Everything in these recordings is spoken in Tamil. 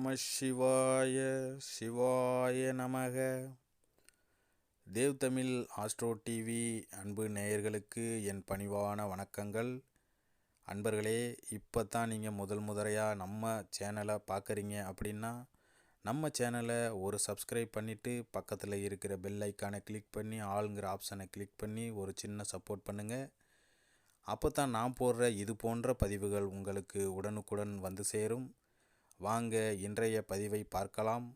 நம சிவாய சிவாய நமக. தேவ் தமிழ் ஆஸ்ட்ரோ டிவி அன்பு நேயர்களுக்கு என் பணிவான வணக்கங்கள். அன்பர்களே, இப்போ தான் நீங்கள் முதல்முறையாக நம்ம சேனலை பார்க்குறீங்க அப்படின்னா நம்ம சேனலை ஒரு சப்ஸ்கிரைப் பண்ணிவிட்டு பக்கத்தில் இருக்கிற பெல் ஐக்கானை கிளிக் பண்ணி ஆளுங்கிற ஆப்ஷனை கிளிக் பண்ணி ஒரு சின்ன சப்போர்ட் பண்ணுங்கள். அப்போ தான் நான் போடுற இது போன்ற பதிவுகள் உங்களுக்கு உடனுக்குடன் வந்து சேரும். வாங்க இன்றைய பதிவை பார்க்கலாம்.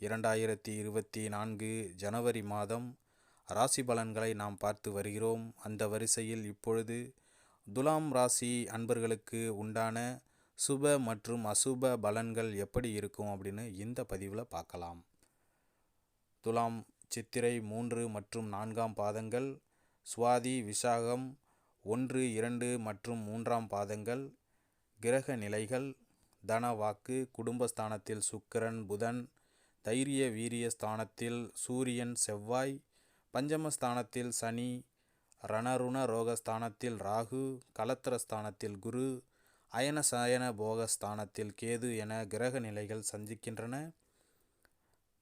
2024 ஜனவரி மாதம் ராசி பலன்களை நாம் பார்த்து வருகிறோம். அந்த வரிசையில் இப்பொழுது துலாம் ராசி அன்பர்களுக்கு உண்டான சுப மற்றும் அசுப பலன்கள் எப்படி இருக்கும் அப்படின்னு இந்த பதிவில் பார்க்கலாம். துலாம் சித்திரை 3 மற்றும் 4ஆம் பாதங்கள், சுவாதி விசாகம் 1, 2 மற்றும் 3ஆம் பாதங்கள். கிரக நிலைகள்: தன வாக்கு குடும்பஸ்தானத்தில் சுக்கிரன் புதன், தைரிய வீரிய ஸ்தானத்தில் சூரியன் செவ்வாய், பஞ்சமஸ்தானத்தில் சனி, ரணருண ரோகஸ்தானத்தில் ராகு, கலத்திரஸ்தானத்தில் குரு, அயன சயன போகஸ்தானத்தில் கேது என கிரக நிலைகள் சந்திக்கின்றன.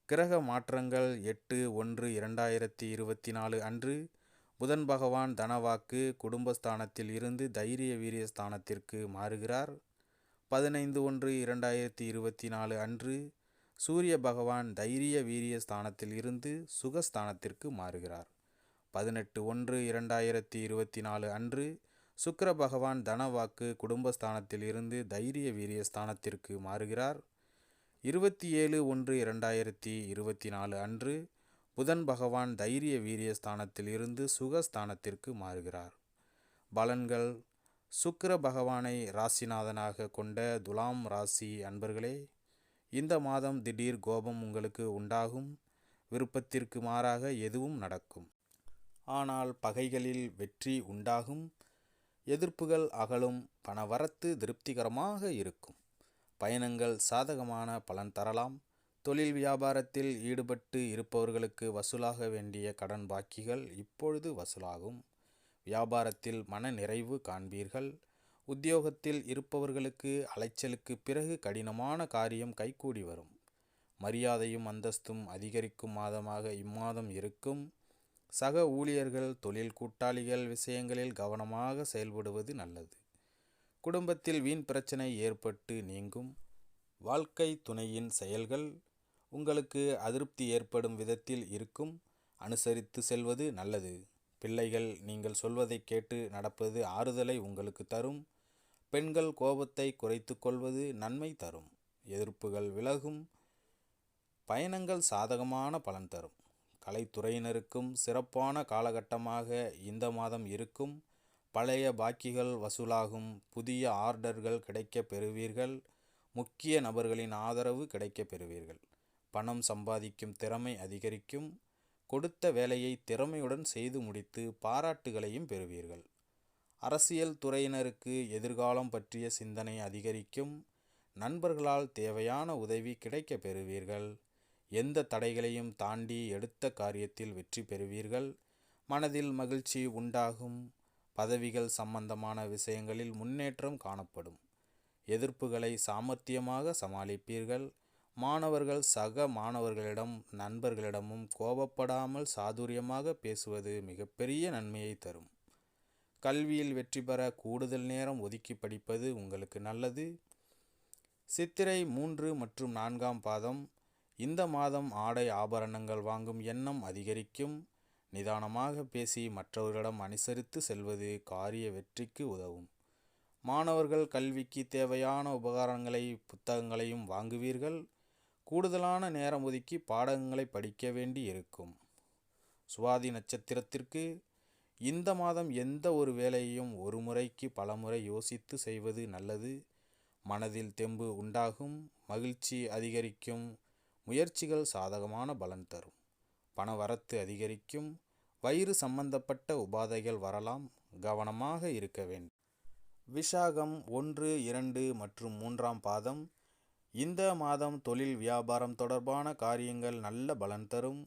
கிரக மாற்றங்கள்: 8/1/2024 அன்று புதன் பகவான் தனவாக்கு குடும்பஸ்தானத்தில் இருந்து தைரிய வீரிய ஸ்தானத்திற்கு மாறுகிறார். 15/1/2024 அன்று சூரிய பகவான் தைரிய வீரிய ஸ்தானத்தில் இருந்து சுகஸ்தானத்திற்கு மாறுகிறார். 18/1/2024 அன்று சுக்கிர பகவான் தனவாக்கு குடும்பஸ்தானத்தில் இருந்து தைரிய வீரிய ஸ்தானத்திற்கு மாறுகிறார். 27/1/2024 அன்று புதன் பகவான் தைரிய வீரிய ஸ்தானத்தில் இருந்து சுகஸ்தானத்திற்கு மாறுகிறார். பலன்கள்: சுக்கிர பகவானை ராசிநாதனாக கொண்ட துலாம் ராசி அன்பர்களே, இந்த மாதம் திடீர் கோபம் உங்களுக்கு உண்டாகும். விருப்பத்திற்கு மாறாக எதுவும் நடக்கும். ஆனால் பகைகளில் வெற்றி உண்டாகும். எதிர்ப்புகள் அகலும். பணவரத்து திருப்திகரமாக இருக்கும். பயணங்கள் சாதகமான பலன் தரலாம். தொழில் வியாபாரத்தில் ஈடுபட்டு இருப்பவர்களுக்கு வசூலாக வேண்டிய கடன் பாக்கிகள் இப்பொழுது வசூலாகும். வியாபாரத்தில் மன நிறைவு காண்பீர்கள். உத்தியோகத்தில் இருப்பவர்களுக்கு அலைச்சலுக்கு பிறகு கடினமான காரியம் கைகூடி வரும். மரியாதையும் அந்தஸ்தும் அதிகரிக்கும் மாதமாக இம்மாதம் இருக்கும். சக ஊழியர்கள், தொழில் கூட்டாளிகள் விஷயங்களில் கவனமாக செயல்படுவது நல்லது. குடும்பத்தில் வீண் பிரச்சனை ஏற்பட்டு நீங்கும். வாழ்க்கை துணையின் செயல்கள் உங்களுக்கு அதிருப்தி ஏற்படும் விதத்தில் இருக்கும். அனுசரித்து செல்வது நல்லது. பிள்ளைகள் நீங்கள் சொல்வதை கேட்டு நடப்பது ஆறுதலை உங்களுக்கு தரும். பெண்கள் கோபத்தை குறைத்து கொள்வது நன்மை தரும். எதிர்ப்புகள் விலகும். பயணங்கள் சாதகமான பலன் தரும். கலைத்துறையினருக்கும் சிறப்பான காலகட்டமாக இந்த மாதம் இருக்கும். பழைய பாக்கிகள் வசூலாகும். புதிய ஆர்டர்கள் கிடைக்க பெறுவீர்கள். முக்கிய நபர்களின் ஆதரவு கிடைக்க பெறுவீர்கள். பணம் சம்பாதிக்கும் திறமை அதிகரிக்கும். கொடுத்த வேலையை திறமையுடன் செய்து முடித்து பாராட்டுகளையும் பெறுவீர்கள். அரசியல் துறையினருக்கு எதிர்காலம் பற்றிய சிந்தனை அதிகரிக்கும். நண்பர்களால் தேவையான உதவி கிடைக்க பெறுவீர்கள். எந்த தடைகளையும் தாண்டி எடுத்த காரியத்தில் வெற்றி பெறுவீர்கள். மனதில் மகிழ்ச்சி உண்டாகும். பதவிகள் சம்பந்தமான விஷயங்களில் முன்னேற்றம் காணப்படும். எதிர்ப்புகளை சாமர்த்தியமாக சமாளிப்பீர்கள். மாணவர்கள் சக மாணவர்களிடம் நண்பர்களிடமும் கோபப்படாமல் சாதுரியமாக பேசுவது மிகப்பெரிய நன்மையை தரும். கல்வியில் வெற்றி பெற கூடுதல் நேரம் ஒதுக்கி படிப்பது உங்களுக்கு நல்லது. சித்திரை 3 மற்றும் 4ஆம் பாதம். இந்த மாதம் ஆடை ஆபரணங்கள் வாங்கும் எண்ணம் அதிகரிக்கும். நிதானமாக பேசி மற்றவர்களிடம் அனுசரித்து செல்வது காரிய வெற்றிக்கு உதவும். மாணவர்கள் கல்விக்கு தேவையான உபகரணங்களை புத்தகங்களையும் வாங்குவீர்கள். கூடுதலான நேரம் ஒதுக்கி பாடங்களை படிக்க வேண்டி இருக்கும். சுவாதி நட்சத்திரத்திற்கு இந்த மாதம் எந்த ஒரு வேலையையும் ஒரு முறைக்கு பலமுறை யோசித்து செய்வது நல்லது. மனதில் தெம்பு உண்டாகும். மகிழ்ச்சி அதிகரிக்கும். முயற்சிகள் சாதகமான பலன் தரும். பணவரத்து அதிகரிக்கும். வயிறு சம்பந்தப்பட்ட உபாதைகள் வரலாம். கவனமாக இருக்க வேண்டும். விசாகம் 1, 2 மற்றும் 3ஆம் பாதம். இந்த மாதம் தொழில் வியாபாரம் தொடர்பான காரியங்கள் நல்ல பலன் தரும்.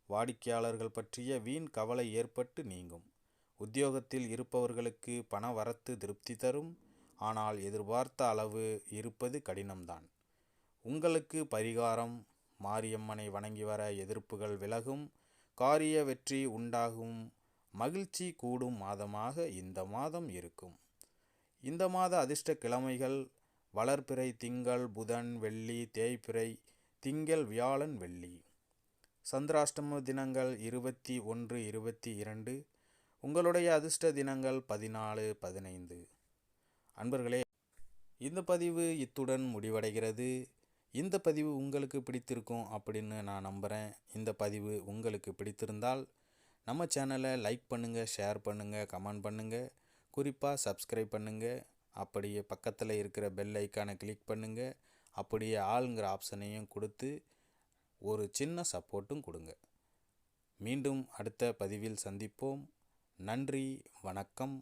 வாடிக்கையாளர்கள் பற்றிய வீண் கவலை ஏற்பட்டு நீங்கும். உத்தியோகத்தில் இருப்பவர்களுக்கு பண வரத்து திருப்தி தரும். ஆனால் எதிர்பார்த்த அளவு இருப்பது கடினம்தான். உங்களுக்கு பரிகாரம்: மாரியம்மனை வணங்கி வர எதிர்ப்புகள் விலகும், காரிய வெற்றி உண்டாகும், மகிழ்ச்சி கூடும் மாதமாக இந்த மாதம் இருக்கும். இந்த மாத அதிர்ஷ்ட கிழமைகள்: வளர்பிறை திங்கள், புதன், வெள்ளி, தேய்பிறை திங்கள், வியாழன், வெள்ளி. சந்திராஷ்டம தினங்கள் 21, 22. உங்களுடைய அதிர்ஷ்ட தினங்கள் 14, 15. அன்பர்களே, இந்த பதிவு இத்துடன் முடிவடைகிறது. இந்த பதிவு உங்களுக்கு பிடித்திருக்கும் அப்படின்னு நான் நம்புகிறேன். இந்த பதிவு உங்களுக்கு பிடித்திருந்தால் நம்ம சேனலை லைக் பண்ணுங்கள், ஷேர் பண்ணுங்கள், கமெண்ட் பண்ணுங்கள், குறிப்பாக சப்ஸ்கிரைப் பண்ணுங்கள். அப்படியே பக்கத்தில் இருக்கிற பெல் ஐக்கானை கிளிக் பண்ணுங்கள். அப்படியே ஆளுங்கிற ஆப்ஷனையும் கொடுத்து ஒரு சின்ன சப்போர்ட்டும் கொடுங்க. மீண்டும் அடுத்த பதிவில் சந்திப்போம். நன்றி, வணக்கம்.